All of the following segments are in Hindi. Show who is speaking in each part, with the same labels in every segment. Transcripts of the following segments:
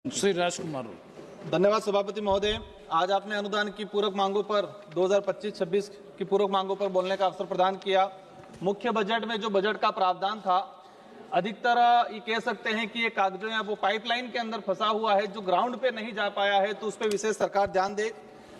Speaker 1: श्री राजकुमार।
Speaker 2: धन्यवाद सभापति महोदय। आज आपने अनुदान की पूरक मांगों पर 2025-26 की पूरक मांगों पर बोलने का अवसर प्रदान किया। मुख्य बजट में जो बजट का प्रावधान था, अधिकतर ये कह सकते हैं कि ये कागजों या वो पाइपलाइन के अंदर फंसा हुआ है जो ग्राउंड पे नहीं जा पाया है, तो उस पर विशेष सरकार ध्यान दे।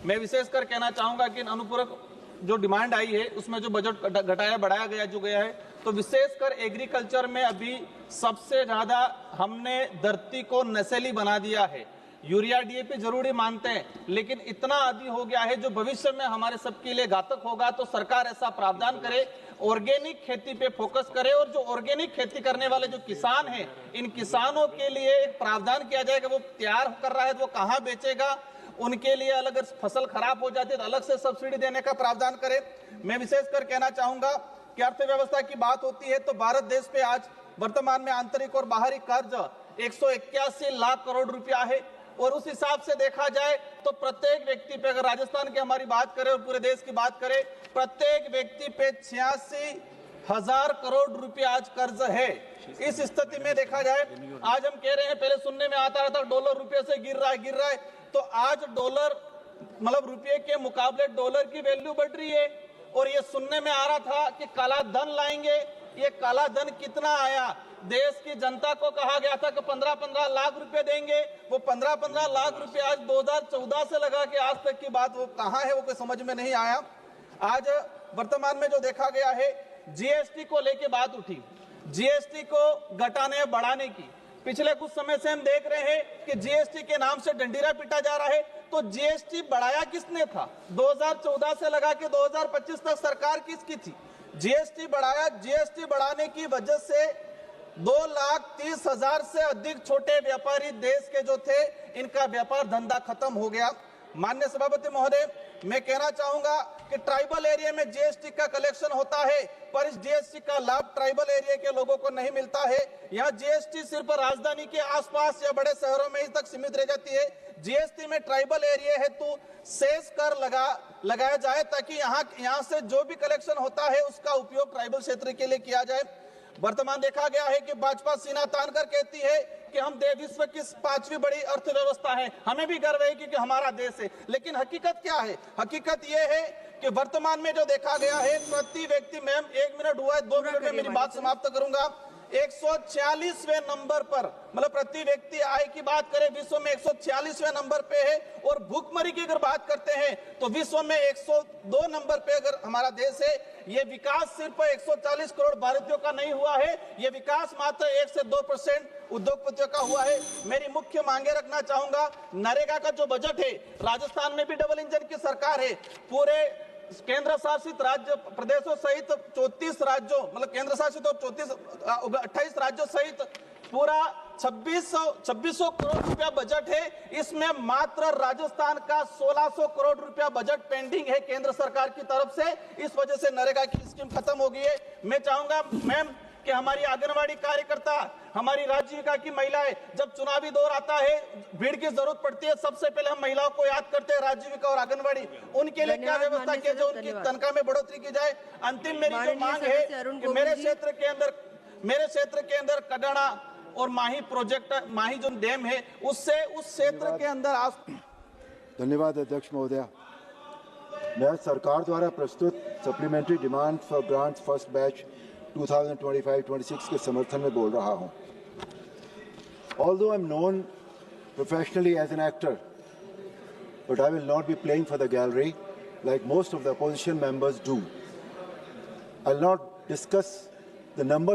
Speaker 2: मैं विशेषकर कहना चाहूंगा कि अनुपूरक जो डिमांड आई है उसमें जो बजट घटाया बढ़ाया गया है, तो विशेषकर एग्रीकल्चर में अभी सबसे ज्यादा हमने धरती को नशीली बना दिया है। यूरिया डीएपी जरूरी मानते हैं, लेकिन इतना आदि हो गया है जो भविष्य में हमारे सबके लिए घातक होगा। तो सरकार ऐसा प्रावधान करे, ऑर्गेनिक खेती पे फोकस करे, और जो ऑर्गेनिक खेती करने वाले जो किसान हैं, इन किसानों के लिए एक प्रावधान किया जाएगा। वो तैयार कर रहा है तो वो कहाँ बेचेगा, उनके लिए अलग, फसल खराब हो जाती है तो अलग से सब्सिडी देने का प्रावधान करे। मैं विशेषकर कहना चाहूंगा कि अर्थव्यवस्था की बात होती है तो भारत देश पे आज वर्तमान में आंतरिक और बाहरी कर्ज 181 लाख करोड़ रुपया है, और उस हिसाब से देखा जाए तो प्रत्येक व्यक्ति पे, अगर राजस्थान की हमारी बात करें और पूरे देश की बात करें, प्रत्येक व्यक्ति पे 86,000 करोड़ रुपया आज कर्ज है। इस स्थिति में देखा जाए, आज हम कह रहे हैं, पहले सुनने में आता था डॉलर रुपये से गिर रहा है, तो आज डॉलर मतलब रुपये के मुकाबले डॉलर की वैल्यू बढ़ रही है। और ये सुनने में आ रहा था कि काला धन लाएंगे। ये काला धन कितना आया? देश की जनता को कहा गया था कि 15-15 लाख रुपए देंगे। वो 15-15 लाख रुपए आज 2014 से लगा के आज तक की बात वो कहाँ है, वो कोई समझ में नहीं आया। आज वर्तमान में जो देखा गया है, जीएसटी को लेके बात उठी, जीएसटी को घटाने बढ़ाने की। पिछले कुछ समय से हम देख रहे हैं कि जीएसटी के नाम से डंडीरा पीटा जा रहा है। तो जीएसटी बढ़ाया किसने था? 2014 से लगा के 2025 तक सरकार किसकी थी? जीएसटी बढ़ाया। जीएसटी बढ़ाने की वजह से 2,30,000 से अधिक छोटे व्यापारी देश के जो थे, इनका व्यापार धंधा खत्म हो गया। माननीय सभापति महोदय, मैं कहना चाहूंगा कि ट्राइबल एरिया में जीएसटी का कलेक्शन होता है, पर इस जीएसटी का लाभ ट्राइबल एरिया के लोगों को नहीं मिलता है। यहाँ जीएसटी सिर्फ राजधानी के आसपास या बड़े शहरों में ही तक सीमित रह जाती है। जीएसटी में ट्राइबल एरिया है तो सेस कर लगाया जाए, ताकि यहाँ से जो भी कलेक्शन होता है उसका उपयोग ट्राइबल क्षेत्र के लिए किया जाए। वर्तमान देखा गया है कि भाजपा सीना तान कर कहती है कि हम विश्व की 5वीं बड़ी अर्थव्यवस्था है, हमें भी गर्व है कि हमारा देश है। लेकिन हकीकत क्या है? हकीकत यह है कि वर्तमान में जो देखा गया है, प्रति व्यक्ति, मैम 1 मिनट हुआ है, 2 मिनट में मेरी बात समाप्त करूंगा, 146वें नंबर पर, मतलब प्रति व्यक्ति आय की बात करें विश्व में 146वें नंबर पे है। और भूखमरी की अगर बात करते हैं तो विश्व में 102 नंबर पे अगर हमारा देश है। ये विकास सिर्फ 140 करोड़ भारतीयों का नहीं हुआ है, ये विकास मात्र 1 से 2% उद्योगपतियों का हुआ है। मेरी मुख्य मांगे रखना चाहूंगा, नरेगा का जो बजट है, राजस्थान में भी डबल इंजन की सरकार है, पूरे केंद्र शासित राज्य प्रदेशों सहित 34 राज्यों, मतलब केंद्र शासित और 28 राज्यों सहित पूरा 2600 करोड़ रुपया बजट है। इसमें मात्र राजस्थान का 1600 करोड़ रुपया बजट पेंडिंग है केंद्र सरकार की तरफ से। इस वजह से नरेगा की स्कीम खत्म हो गई है। मैं चाहूंगा मैम कि हमारी आंगनवाड़ी कार्यकर्ता, हमारी राजीविका की महिलाएं, जब चुनावी दौर आता है, भीड़ की जरूरत पड़ती है, सबसे पहले हम महिलाओं को याद करते हैं, राजीविका और आंगनवाड़ी। उनके लिए क्या व्यवस्था की जाए, उनकी तनख्वाह में बढ़ोतरी की जाए। अंतिम मेरी जो मांग है कि मेरे क्षेत्र के अंदर कडाना और माही प्रोजेक्ट, माही जो डैम है, उससे उस क्षेत्र के अंदर
Speaker 3: धन्यवाद अध्यक्ष महोदय। मैं सरकार द्वारा प्रस्तुत supplementary demand for grants first batch 2025-26 के समर्थन में बोल रहा हूं। Although I'm known professionally as an actor, but I will not be playing for the gallery like most of the opposition members do. I'll not discuss the number